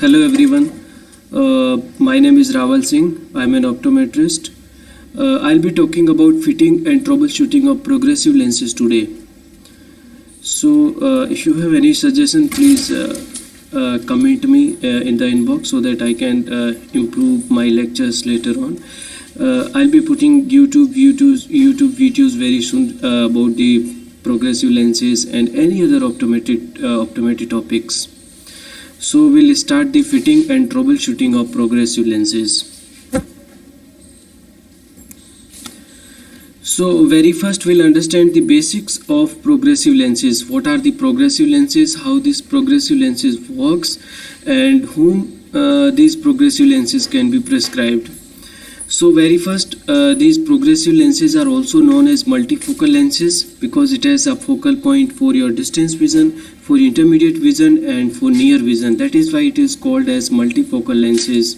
Hello everyone. My name is Rawal Singh. I'm an optometrist. I'll be talking about fitting and troubleshooting of progressive lenses today. So, if you have any suggestion, please comment me in the inbox so that I can improve my lectures later on. I'll be putting YouTube videos very soon about the progressive lenses and any other optometry topics. So we'll start the fitting and troubleshooting of progressive lenses. So very first we'll understand the basics of progressive lenses. What are the progressive lenses, how this progressive lenses works, and whom these progressive lenses can be prescribed. So very first, these progressive lenses are also known as multifocal lenses because it has a focal point for your distance vision, for intermediate vision, and for near vision. That is why it is called as multifocal lenses.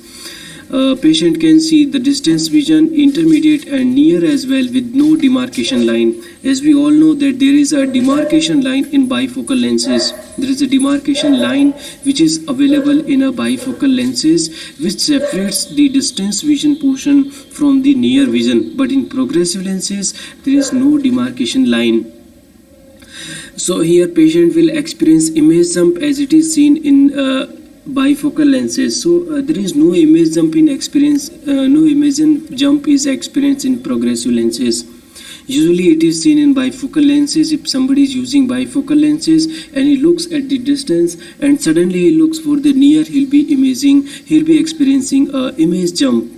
Patient can see the distance vision, intermediate and near as well with no demarcation line. As we all know that there is a demarcation line in bifocal lenses. There is a demarcation line which is available in a bifocal lenses which separates the distance vision portion from the near vision. But in progressive lenses there is no demarcation line. So here patient will experience image jump as it is seen in bifocal lenses. So there is no image jump in experience, no image jump is experienced in progressive lenses. Usually it is seen in bifocal lenses. If somebody is using bifocal lenses and he looks at the distance and suddenly he looks for the near, he'll be experiencing image jump.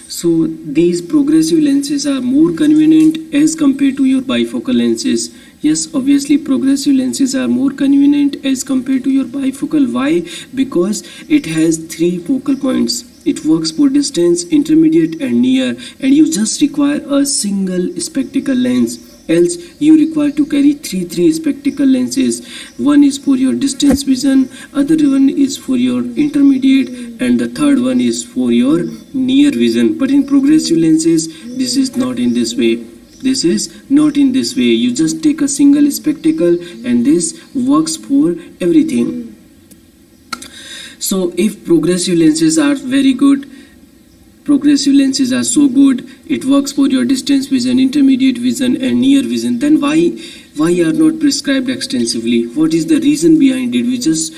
So these progressive lenses are more convenient as compared to your bifocal lenses. Yes, obviously progressive lenses are more convenient as compared to your bifocal. Why? Because it has 3 focal points. It works for distance, intermediate and near, and you just require a single spectacle lens. Else you require to carry three spectacle lenses. One is for your distance vision, other one is for your intermediate, and the third one is for your near vision. But in progressive lenses this is not in this way. This is not in this way. You just take a single spectacle and this works for everything. So if progressive lenses are very good, progressive lenses are so good, it works for your distance vision, intermediate vision and near vision, then why are not prescribed extensively? What is the reason behind it? We just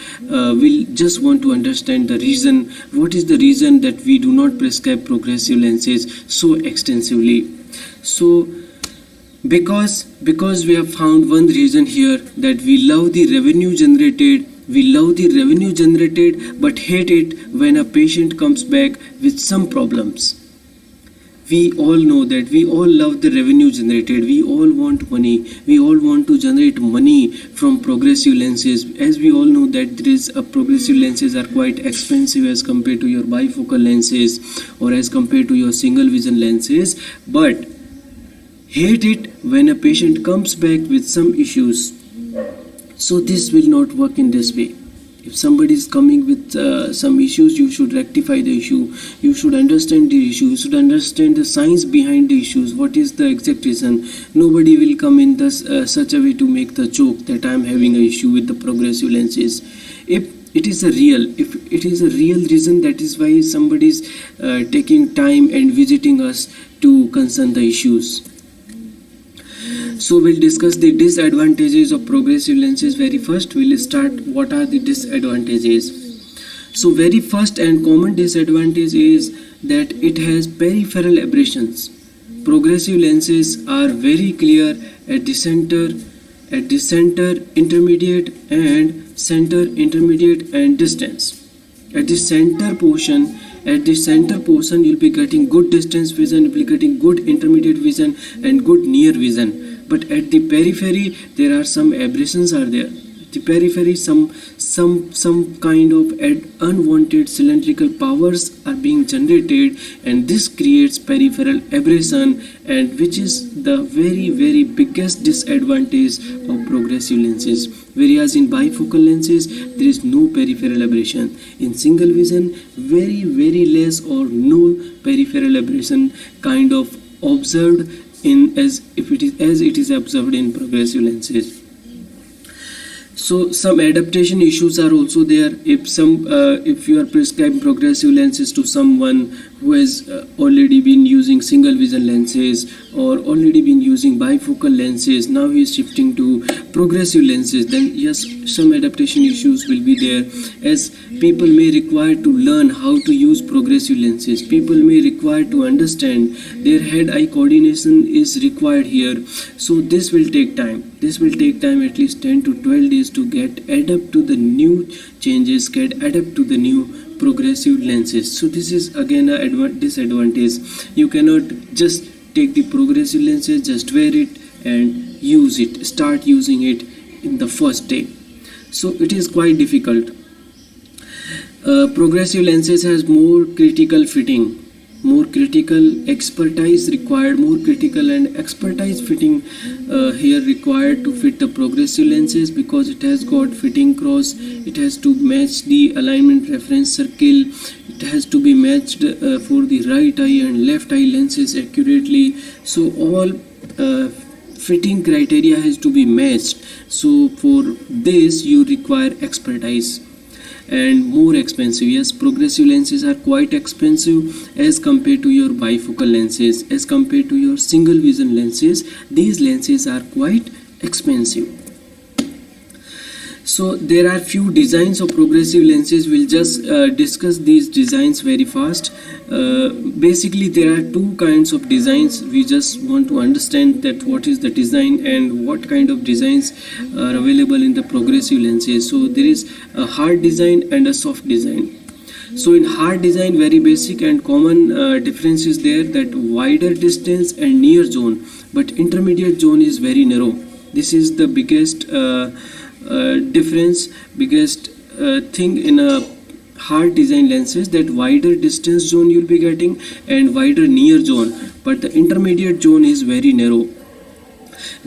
want to understand the reason. What is the reason that we do not prescribe progressive lenses so extensively? So because we have found one reason here, that we love the revenue generated, but hate it when a patient comes back with some problems. We all know that we all love the revenue generated. We all want money. We all want to generate money from progressive lenses. As we all know that there is a progressive lenses are quite expensive as compared to your bifocal lenses or as compared to your single vision lenses, but hate it when a patient comes back with some issues. So this will not work in this way. If somebody is coming with some issues, you should rectify the issue. You should understand the issue. You should understand the science behind the issues. What is the exact reason? Nobody will come in such a way to make the joke that I am having an issue with the progressive lenses. If it is a real reason, that is why somebody is taking time and visiting us to concern the issues. So we'll discuss the disadvantages of progressive lenses. Very first we'll start what are the disadvantages. So very first and common disadvantage is that it has peripheral aberrations. Progressive lenses are very clear at the center, intermediate and distance. At the center portion you'll be getting good distance vision, you'll be getting good intermediate vision and good near vision. But at the periphery there are some aberrations are there. At the periphery some kind of unwanted cylindrical powers are being generated, and this creates peripheral aberration, and which is the very biggest disadvantage of progressive lenses. Whereas in bifocal lenses there is no peripheral aberration. In single vision very less or no peripheral aberration kind of observed as it is observed in progressive lenses. So some adaptation issues are also there. If you are prescribing progressive lenses to someone who has already been using single vision lenses or already been using bifocal lenses, now he is shifting to progressive lenses, then yes, some adaptation issues will be there, as people may require to learn how to use progressive lenses. People may require to understand their head-eye coordination is required here. So this will take time. This will take time, at least 10 to 12 days, to get adapt to the new changes, get adapt to the new progressive lenses. So this is again a disadvantage. You cannot just take the progressive lenses, just wear it and use it, start using it in the first day. So it is quite difficult. Progressive lenses has more critical fitting, more critical expertise required, more critical and expertise fitting here required to fit the progressive lenses, because it has got fitting cross, it has to match the alignment reference circle, it has to be matched for the right eye and left eye lenses accurately. So all fitting criteria has to be matched. So for this you require expertise and more expensive. Yes, progressive lenses are quite expensive as compared to your bifocal lenses, as compared to your single vision lenses. These lenses are quite expensive. So there are few designs of progressive lenses. We'll just discuss these designs very fast. Basically there are two kinds of designs. We just want to understand that what is the design and what kind of designs are available in the progressive lenses. So there is a hard design and a soft design. So in hard design, very basic and common difference is there, that wider distance and near zone, but intermediate zone is very narrow. This is the biggest difference, biggest thing in a hard design lenses, that wider distance zone you'll be getting and wider near zone, but the intermediate zone is very narrow.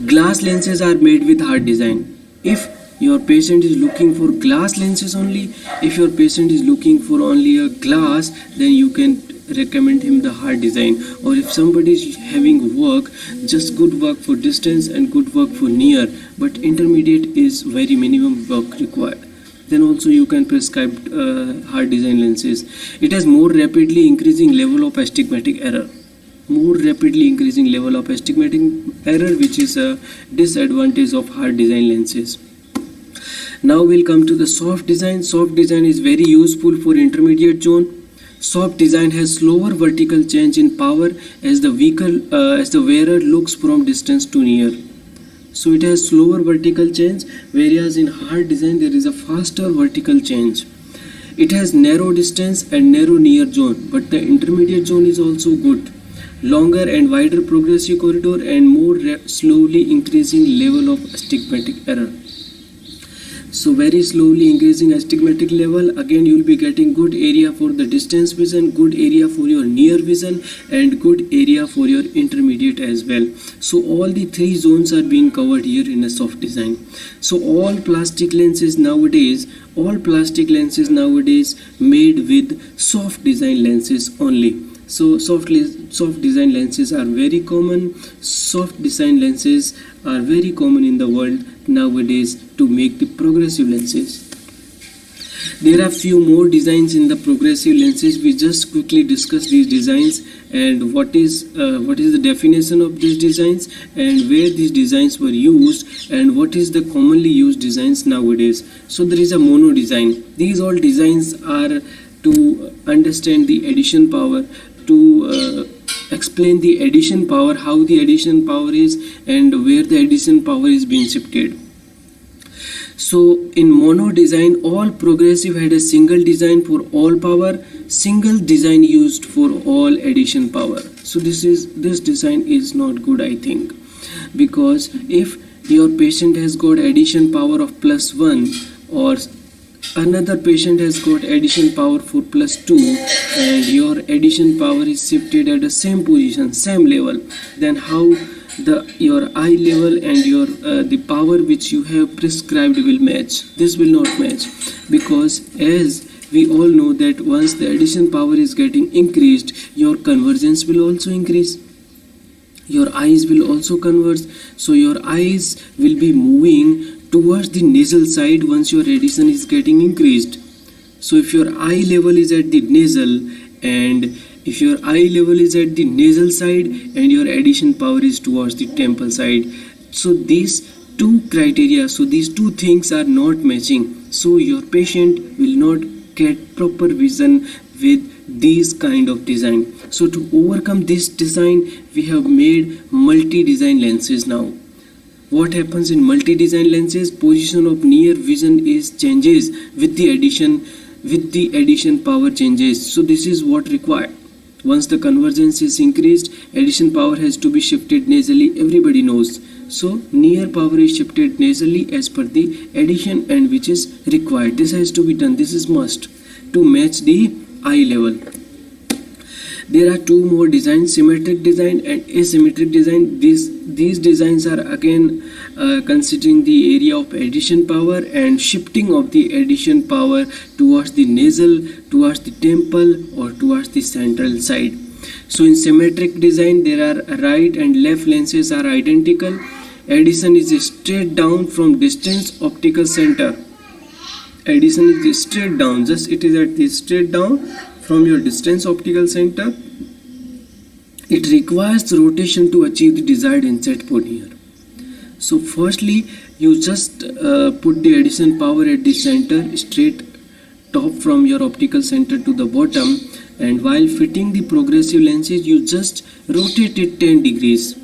Glass lenses are made with hard design. If your patient is looking for glass lenses only, if your patient is looking for only a glass, then you can recommend him the hard design. Or if somebody is having work, just good work for distance and good work for near, but intermediate is very minimum work required, then also you can prescribe hard design lenses. It has more rapidly increasing level of astigmatic error, more rapidly increasing level of astigmatic error, which is a disadvantage of hard design lenses. Now we'll come to the soft design. Soft design is very useful for intermediate zone. Soft design has slower vertical change in power as the wearer looks from distance to near. So it has slower vertical change, whereas in hard design there is a faster vertical change. It has narrow distance and narrow near zone, but the intermediate zone is also good. Longer and wider progressive corridor and more slowly increasing level of astigmatic error. So very slowly increasing astigmatic level, again you will be getting good area for the distance vision, good area for your near vision, and good area for your intermediate as well. So all the three zones are being covered here in a soft design. So all plastic lenses nowadays made with soft design lenses only. So soft design lenses are very common. Soft design lenses are very common in the world nowadays to make the progressive lenses. There are few more designs in the progressive lenses. We just quickly discuss these designs and what is the definition of these designs and where these designs were used and what is the commonly used designs nowadays. So there is a mono design. These all designs are to understand the addition power, to explain the addition power, how the addition power is and where the addition power is being shifted. So in mono design, all progressive had a single design for all power, single design used for all addition power. So this design is not good, I think, because if your patient has got addition power of +1 or another patient has got addition power for +2 and your addition power is shifted at the same position, same level, then how your eye level and your the power which you have prescribed will match? This will not match, because as we all know that once the addition power is getting increased, your convergence will also increase, your eyes will also converge, so your eyes will be moving towards the nasal side once your addition is getting increased. So if your eye level is at the nasal, and if your eye level is at the nasal side and your addition power is towards the temple side, so these two criteria, so these two things are not matching, so your patient will not get proper vision with these kind of design. So to overcome this design, we have made multi-design lenses now. What happens in multi-design lenses? Position of near vision is changes with the addition power changes. So this is what required. Once the convergence is increased, addition power has to be shifted nasally, everybody knows. So near power is shifted nasally as per the addition and which is required. This has to be done, this is must to match the eye level. There are two more designs, symmetric design and asymmetric design. These designs are again considering the area of addition power and shifting of the addition power towards the nasal, towards the temple or towards the central side. So in symmetric design, there are right and left lenses are identical. Addition is straight down from distance optical center. Addition is straight down, just it is at the straight down from your distance optical center. It requires rotation to achieve the desired inset point here. So firstly, you just put the addition power at the center, straight top from your optical center to the bottom, and while fitting the progressive lenses, you just rotate it 10 degrees.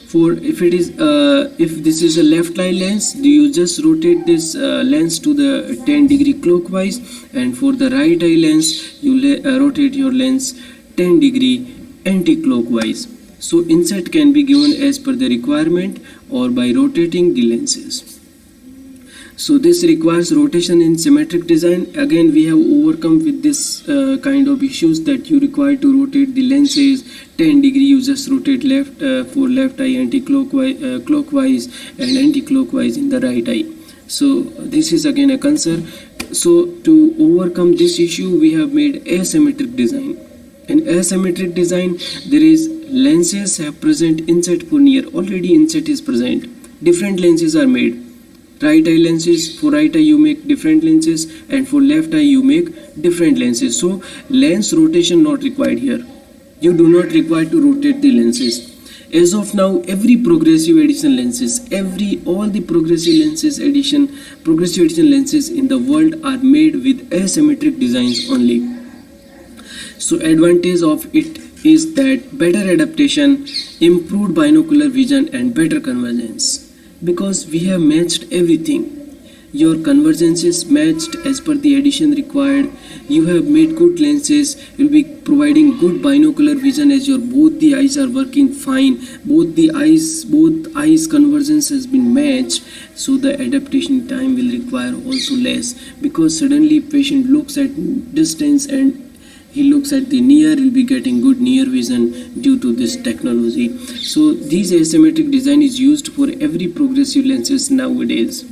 For if this is a left eye lens, you just rotate this lens to the 10 degree clockwise, and for the right eye lens, you rotate your lens 10 degree anti-clockwise. So inset can be given as per the requirement or by rotating the lenses. So this requires rotation in symmetric design. Again, we have overcome with this kind of issues that you require to rotate the lenses 10 degree. You just rotate left for left eye anti-clockwise, clockwise and anti-clockwise in the right eye. So this is again a concern. So to overcome this issue, we have made asymmetric design. In asymmetric design, there is lenses have present inset for near. Already inset is present. Different lenses are made. Right eye lenses, for right eye you make different lenses, and for left eye you make different lenses. So lens rotation not required here. You do not require to rotate the lenses. As of now, every progressive addition lenses, all the progressive addition lenses in the world are made with asymmetric designs only. So advantage of it is that better adaptation, improved binocular vision and better convergence. Because we have matched everything. Your convergence is matched as per the addition required. You have made good lenses. You'll be providing good binocular vision as your both the eyes are working fine. Both eyes convergence has been matched. So the adaptation time will require also less, because suddenly patient looks at distance and he looks at the near, will be getting good near vision due to this technology. So this asymmetric design is used for every progressive lenses nowadays.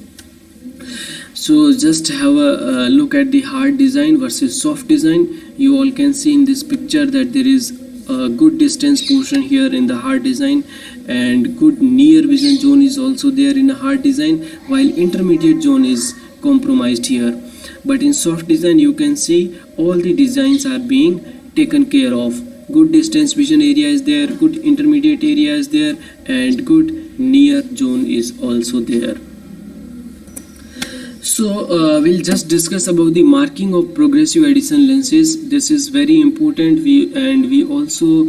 So just have a look at the hard design versus soft design. You all can see in this picture that there is a good distance portion here in the hard design, and good near vision zone is also there in a hard design, while intermediate zone is compromised here. But in soft design, you can see all the designs are being taken care of. Good distance vision area is there, good intermediate area is there, and good near zone is also there. So we'll just discuss about the marking of progressive addition lenses. This is very important. We also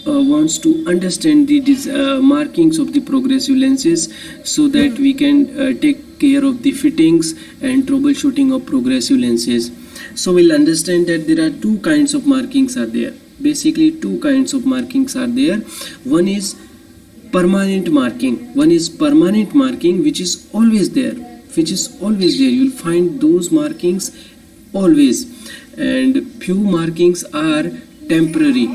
wants to understand the markings of the progressive lenses, so that we can take care of the fittings and troubleshooting of progressive lenses. So we'll understand that there are two kinds of markings are there. Basically two kinds of markings are there. One is permanent marking. One is permanent marking, which is always there. You will find those markings always. And few markings are temporary.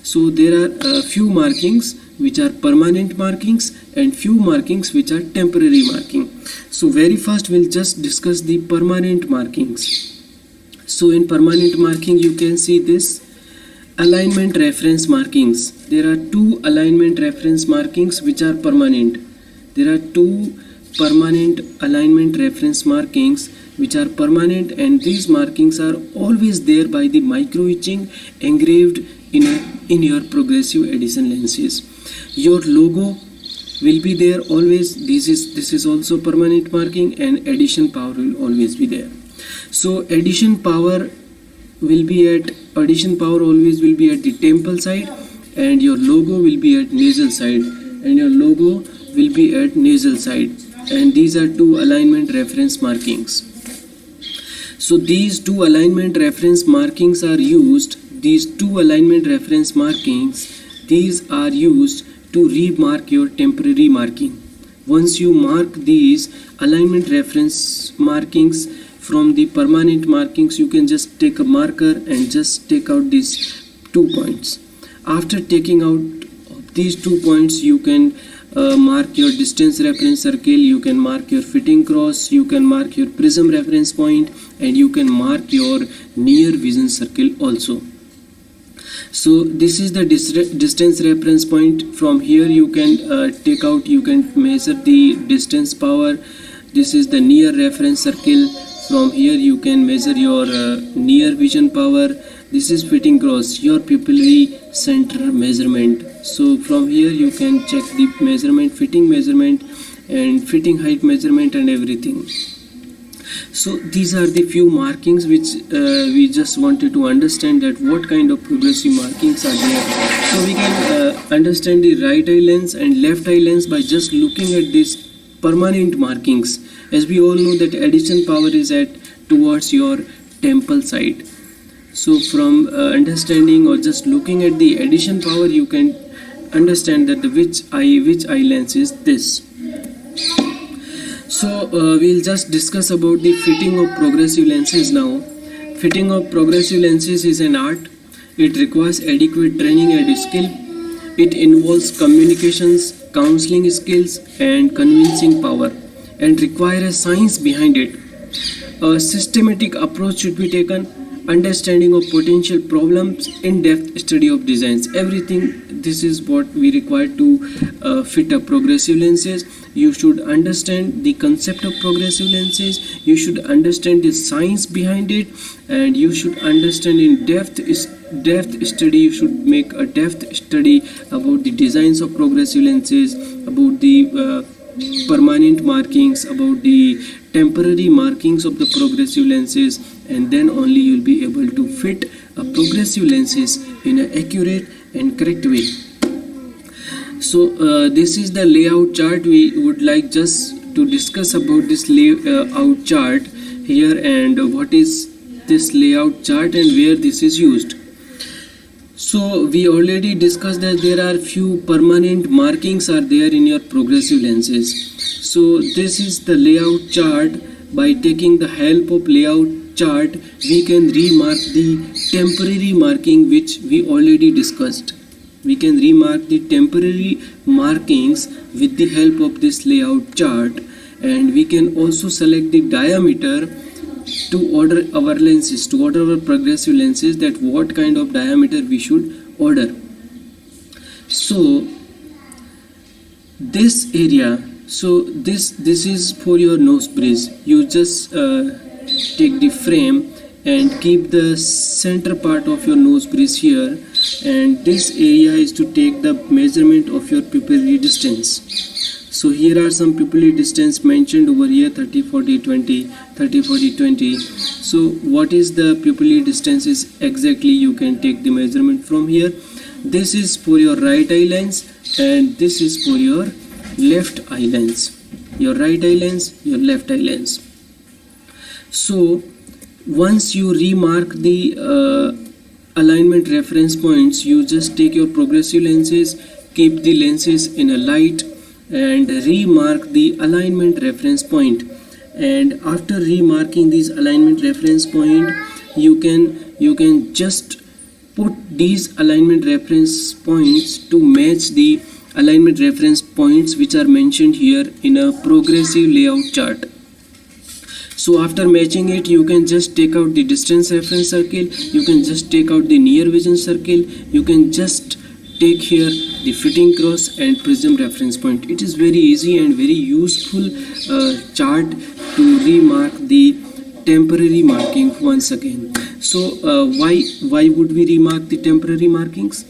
So there are few markings which are permanent markings and few markings which are temporary marking. So very first we'll just discuss the permanent markings. So in permanent marking, you can see this alignment reference markings. There are two alignment reference markings which are permanent. There are two permanent alignment reference markings which are permanent, and these markings are always there by the micro etching engraved in your progressive addition lenses. Your logo will be there always. This is also permanent marking, and addition power will always be there. So addition power always will be at the temple side, and your logo will be at nasal side, and these are two alignment reference markings. So these two alignment reference markings are used. These are used to remark your temporary marking. Once you mark these alignment reference markings from the permanent markings, you can just take a marker and just take out these 2 points. After taking out these 2 points, you can mark your distance reference circle, you can mark your fitting cross, you can mark your prism reference point, and you can mark your near vision circle also. So this is the distance reference point. From here you can you can measure the distance power. This is the near reference circle. From here you can measure your near vision power. This is fitting cross, your pupillary center measurement. So from here you can check the measurement, fitting measurement, and fitting height measurement, and everything. So these are the few markings which we just wanted to understand, that what kind of progressive markings are there. So we can understand the right eye lens and left eye lens by just looking at these permanent markings. As we all know that addition power is at towards your temple side. So from understanding or just looking at the addition power, you can understand that which eye lens is this. So we'll just discuss about the fitting of progressive lenses now. Fitting of progressive lenses is an art. It requires adequate training and skill. It involves communications, counseling skills, and convincing power, and require a science behind it. A systematic approach should be taken. Understanding of potential problems, in-depth study of designs, everything. This is what we require to fit up progressive lenses. You should understand the concept of progressive lenses. You should understand the science behind it, and you should understand in depth study. You should make a depth study about the designs of progressive lenses, about the permanent markings, about the temporary markings of the progressive lenses, and then only you'll be able to fit a progressive lenses in an accurate and correct way. So this is the layout chart. We would like just to discuss about this layout chart here, and what is this layout chart and where this is used. So we already discussed that there are few permanent markings are there in your progressive lenses. So this is the layout chart. By taking the help of layout chart, we can remark the temporary marking which we already discussed. We can remark the temporary markings with the help of this layout chart, and we can also select the diameter to order our lenses, to order our progressive lenses, that what kind of diameter we should order. So this area, so this is for your nose bridge. You just take the frame and keep the center part of your nose bridge here, and this area is to take the measurement of your pupillary distance. So here are some pupillary distance mentioned over here, 30, 40, 20, 30, 40, 20. So what is the pupillary distance is exactly you can take the measurement from here. This is for your right eye lens, and this is for your left eye lens. Your right eye lens, your left eye lens. So once you remark the alignment reference points, you just take your progressive lenses, keep the lenses in a light, and remark the alignment reference point. And after remarking these alignment reference point, you can just put these alignment reference points to match the alignment reference points which are mentioned here in a progressive layout chart. So So after matching it, you can just take out the distance reference circle, you can just take out the near vision circle, you can just take here the fitting cross and prism reference point. It is very easy and very useful chart to remark the temporary marking once again. So why would we remark the temporary markings?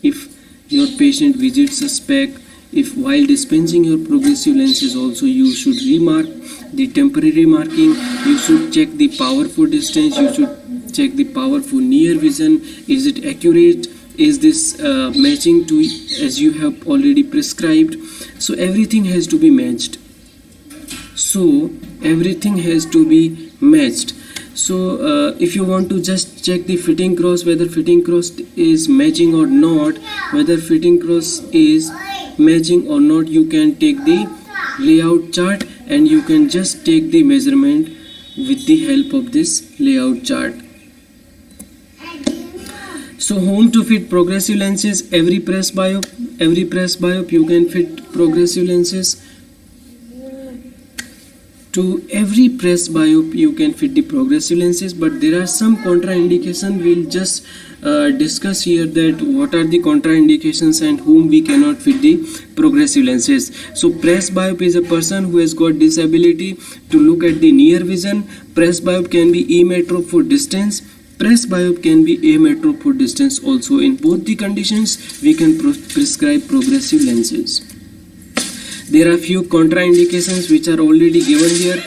If your patient visits a spec, if while dispensing your progressive lenses also you should remark the temporary marking, you should check the power for distance, you should check the power for near vision. Is it accurate? Is this matching to as you have already prescribed? So everything has to be matched. So everything has to be matched. So if you want to just check the fitting cross, whether fitting cross is matching or not, whether fitting cross is matching or not, you can take the layout chart and you can just take the measurement with the help of this layout chart. So home to fit progressive lenses, every press biop you can fit progressive lenses. To every press biop you can fit the progressive lenses, but there are some contraindications. We'll just discuss here that what are the contraindications and whom we cannot fit the progressive lenses. So press biop is a person who has got disability to look at the near vision. Press biop can be emetrope for distance. Press biop can be ametrope for distance also. In both the conditions we can prescribe progressive lenses. There are few contraindications which are already given here.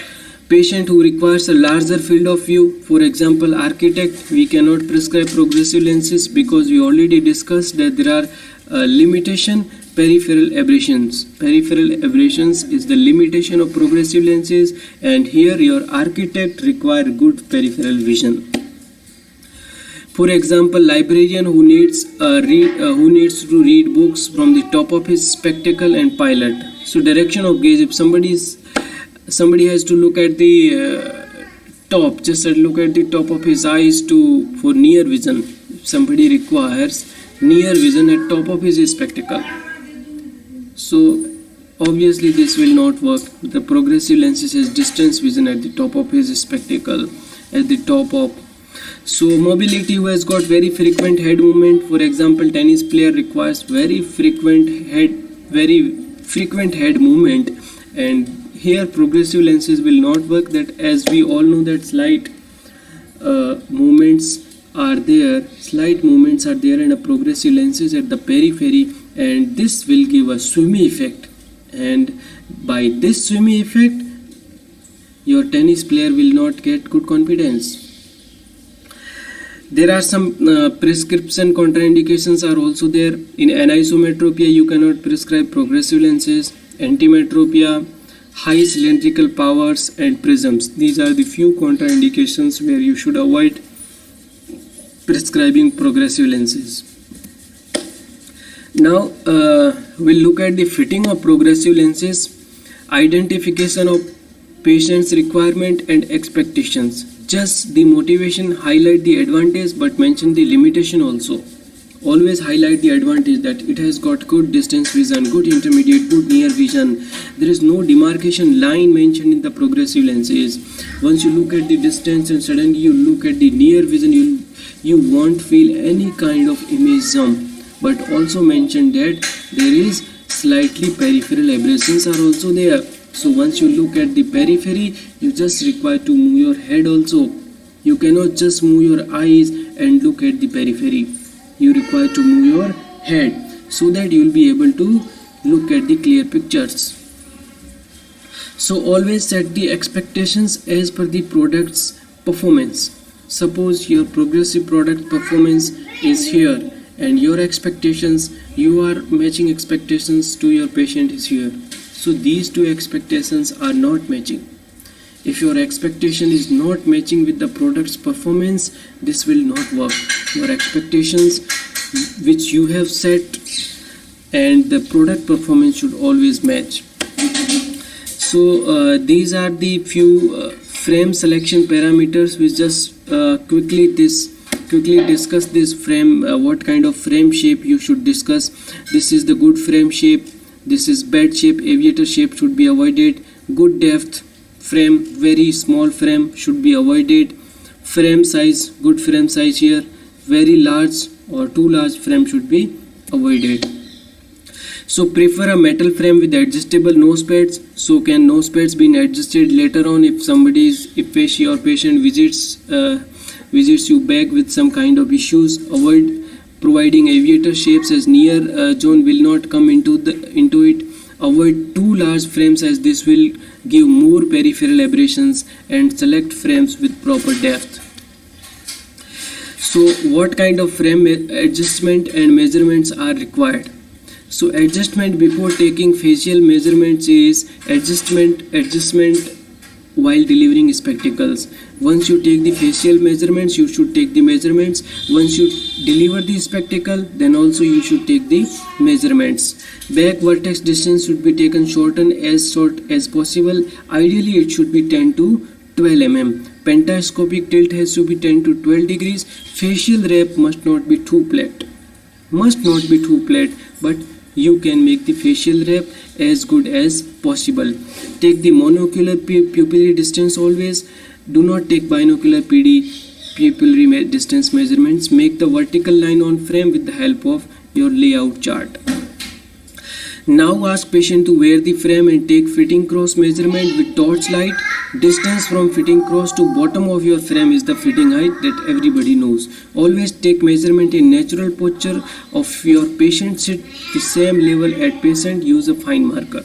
Patient who requires a larger field of view, for example architect, we cannot prescribe progressive lenses because we already discussed that there are limitation. Peripheral aberrations. Peripheral aberrations is the limitation of progressive lenses, and here your architect require good peripheral vision. For example, librarian who needs to read books from the top of his spectacle and pilot. So direction of gaze. If somebody has to look at the top, just look at the top of his eyes for near vision. If somebody requires near vision at top of his spectacle, so obviously this will not work. The progressive lenses has distance vision at the top of his spectacle, at the top of. So mobility, who has got very frequent head movement, for example tennis player requires very frequent head movement, and here progressive lenses will not work. That as we all know that slight movements are there in a progressive lenses at the periphery, and this will give a swimmy effect, and by this swimmy effect your tennis player will not get good confidence. There are some prescription contraindications are also there. In anisometropia you cannot prescribe progressive lenses, antimetropia, high cylindrical powers and prisms. These are the few contraindications where you should avoid prescribing progressive lenses. Now we'll look at the fitting of progressive lenses, identification of patient's requirement and expectations. Just the motivation, highlight the advantage but mention the limitation also. Always highlight the advantage that it has got good distance vision, good intermediate, good near vision. There is no demarcation line mentioned in the progressive lenses. Once you look at the distance and suddenly you look at the near vision, you won't feel any kind of image jump. But also mention that there is slightly peripheral aberrations are also there. So once you look at the periphery, you just require to move your head also. You cannot just move your eyes and look at the periphery. You require to move your head so that you will be able to look at the clear pictures. So always set the expectations as per the product's performance. Suppose your progressive product performance is here and your expectations, you are matching expectations to your patient is here. So these two expectations are not matching. If your expectation is not matching with the product's performance, this will not work. Your expectations which you have set and the product performance should always match. So these are the few frame selection parameters. We just quickly discuss this frame, what kind of frame shape you should discuss. This is the good frame shape. This is bad shape, aviator shape should be avoided. Good depth, frame, very small frame should be avoided. Frame size, good frame size here. Very large or too large frame should be avoided. So prefer a metal frame with adjustable nose pads. So can nose pads be adjusted later on if your patient visits you back with some kind of issues. Avoid providing aviator shapes as near zone will not come into it. Avoid too large frames as this will give more peripheral aberrations, and select frames with proper depth. So what kind of frame adjustment and measurements are required? So adjustment before taking facial measurements is adjustment while delivering spectacles. Once you take the facial measurements, you should take the measurements. Once you deliver the spectacle, then also you should take the measurements. Back vertex distance should be taken short as possible. Ideally it should be 10 to 12 mm. Pentascopic tilt has to be 10 to 12 degrees. Facial wrap must not be too flat, but you can make the facial wrap as good as possible. Take the monocular pupillary distance always. Do not take binocular pupillary distance measurements. Make the vertical line on frame with the help of your layout chart. Now ask patient to wear the frame and take fitting cross measurement with torchlight. Distance from fitting cross to bottom of your frame is the fitting height that everybody knows. Always take measurement in natural posture of your patient. Sit the same level at patient. Use a fine marker.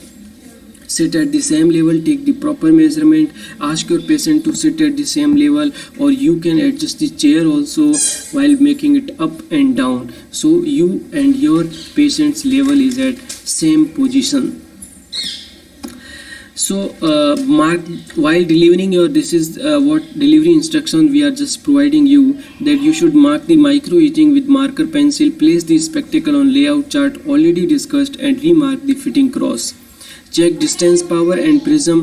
Sit at the same level, take the proper measurement. Ask your patient to sit at the same level, or you can adjust the chair also while making it up and down, so you and your patient's level is at same position. So mark while delivering this is what delivery instruction we are just providing you, that you should mark the micro etching with marker pencil. Place the spectacle on layout chart already discussed and remark the fitting cross. Check distance power and prism,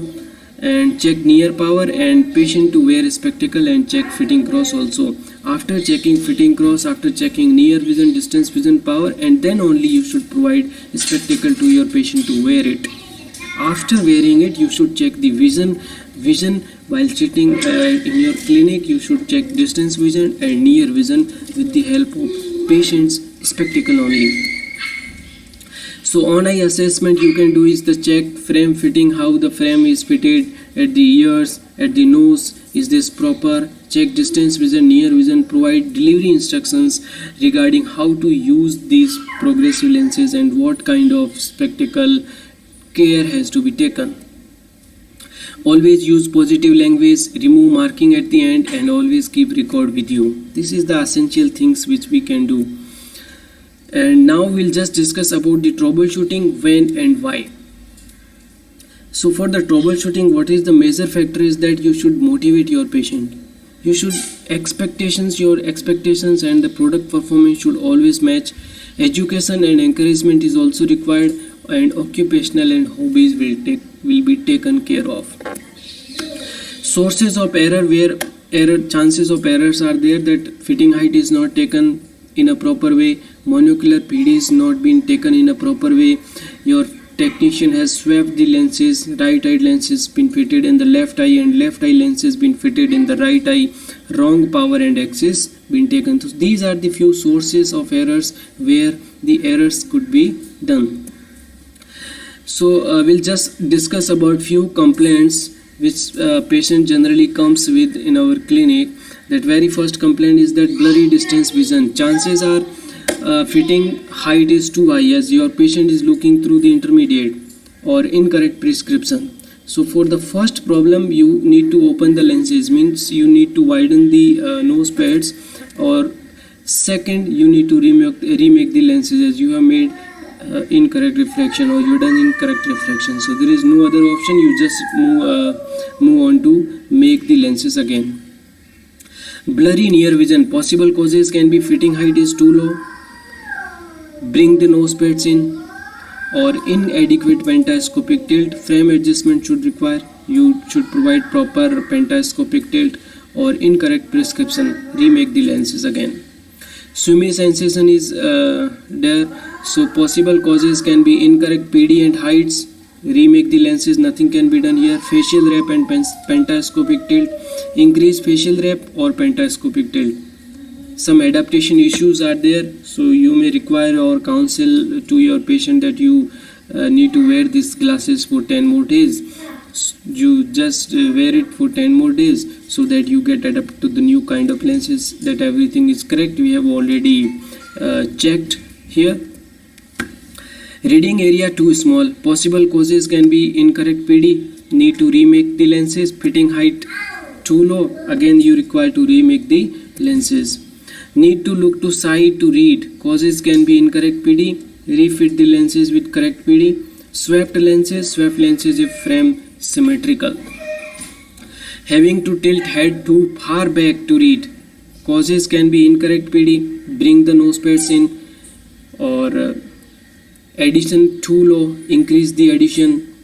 and check near power and patient to wear spectacle, and check fitting cross also. After checking fitting cross, after checking near vision, distance vision, power, and then only you should provide spectacle to your patient to wear it. After wearing it, you should check the vision while sitting in your clinic. You should check distance vision and near vision with the help of patient's spectacle only. So on eye assessment you can do is the check frame fitting, how the frame is fitted at the ears, at the nose, is this proper. Check distance vision, near vision. Provide delivery instructions regarding how to use these progressive lenses and what kind of spectacle care has to be taken. Always use positive language, remove marking at the end, and always keep record with you. This is the essential things which we can do. And now we'll just discuss about the troubleshooting, when and why. So for the troubleshooting, what is the major factor is that you should motivate your patient. You should your expectations and the product performance should always match. Education and encouragement is also required, and occupational and hobbies will be taken care of. Sources of error, where chances of errors are there, that fitting height is not taken in a proper way, monocular PD is not being taken in a proper way, your technician has swapped the lenses, right eye lenses been fitted in the left eye and left eye lenses been fitted in the right eye, wrong power and axis been taken. So these are the few sources of errors where the errors could be done. So we'll just discuss about few complaints which patient generally comes with in our clinic. That very first complaint is that blurry distance vision. Chances are fitting height is too high as your patient is looking through the intermediate or incorrect prescription. So for the first problem, you need to open the lenses, means you need to widen the nose pads, or second you need to remake the lenses as you have made incorrect reflection or you done incorrect reflection. So there is no other option, you just move on to make the lenses again. Blurry near vision. Possible causes can be fitting height is too low, bring the nose pads in, or inadequate pentascopic tilt. Frame adjustment should require. You should provide proper pentascopic tilt, or incorrect prescription. Remake the lenses again. Swimmy sensation is there. So possible causes can be incorrect PD and heights, remake the lenses, nothing can be done here. Facial wrap and pentascopic tilt, increase facial wrap or pentascopic tilt. Some adaptation issues are there, so you may require or counsel to your patient that you need to wear these glasses for 10 more days. You just wear it for 10 more days so that you get adapted to the new kind of lenses, that everything is correct. We have already checked here. Reading area too small, possible causes can be incorrect PD, need to remake the lenses. Fitting height too low, again you require to remake the lenses. Need to look to side to read, causes can be incorrect PD, refit the lenses with correct PD. Swept lenses if frame symmetrical. Having to tilt head too far back to read, causes can be incorrect PD, bring the nose pads in. Or addition too low, increase the addition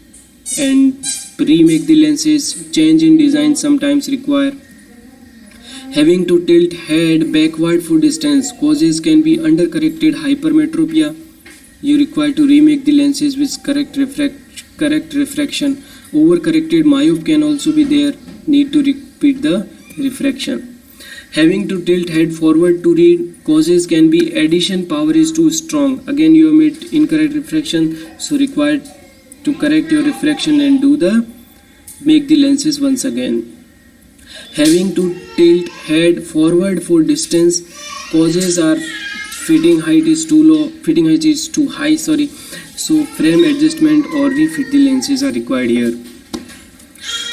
and remake the lenses. Change in design sometimes require. Having to tilt head backward for distance, causes can be undercorrected hypermetropia. You require to remake the lenses with correct refraction. Overcorrected myope can also be there, need to repeat the refraction. Having to tilt head forward to read, causes can be addition power is too strong, again you have made incorrect refraction, so required to correct your refraction and make the lenses once again. Having to tilt head forward for distance, causes are fitting height is too high, so frame adjustment or refit the lenses are required here.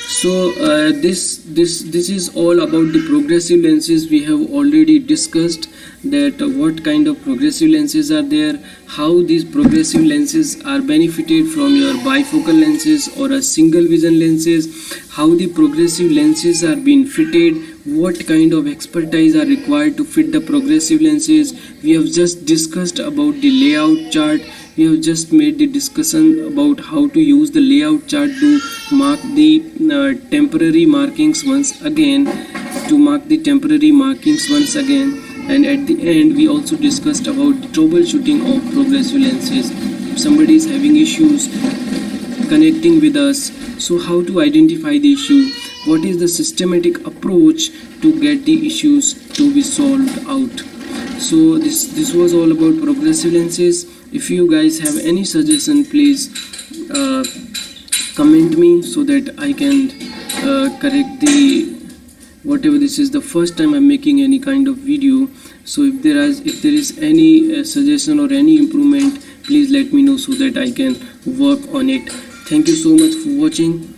So this is all about the progressive lenses. We have already discussed that what kind of progressive lenses are there, how these progressive lenses are benefited from your bifocal lenses or a single vision lenses, how the progressive lenses are being fitted, what kind of expertise are required to fit the progressive lenses. We have just discussed about the layout chart. We have just made the discussion about how to use the layout chart to mark the temporary markings once again, and at the end we also discussed about the troubleshooting of progressive lenses. If somebody is having issues connecting with us, so how to identify the issue, what is the systematic approach to get the issues to be solved out. So this was all about progressive lenses. If you guys have any suggestion, please comment me so that I can correct the whatever. This is the first time I'm making any kind of video, so if there is any suggestion or any improvement, please let me know so that I can work on it. Thank you so much for watching.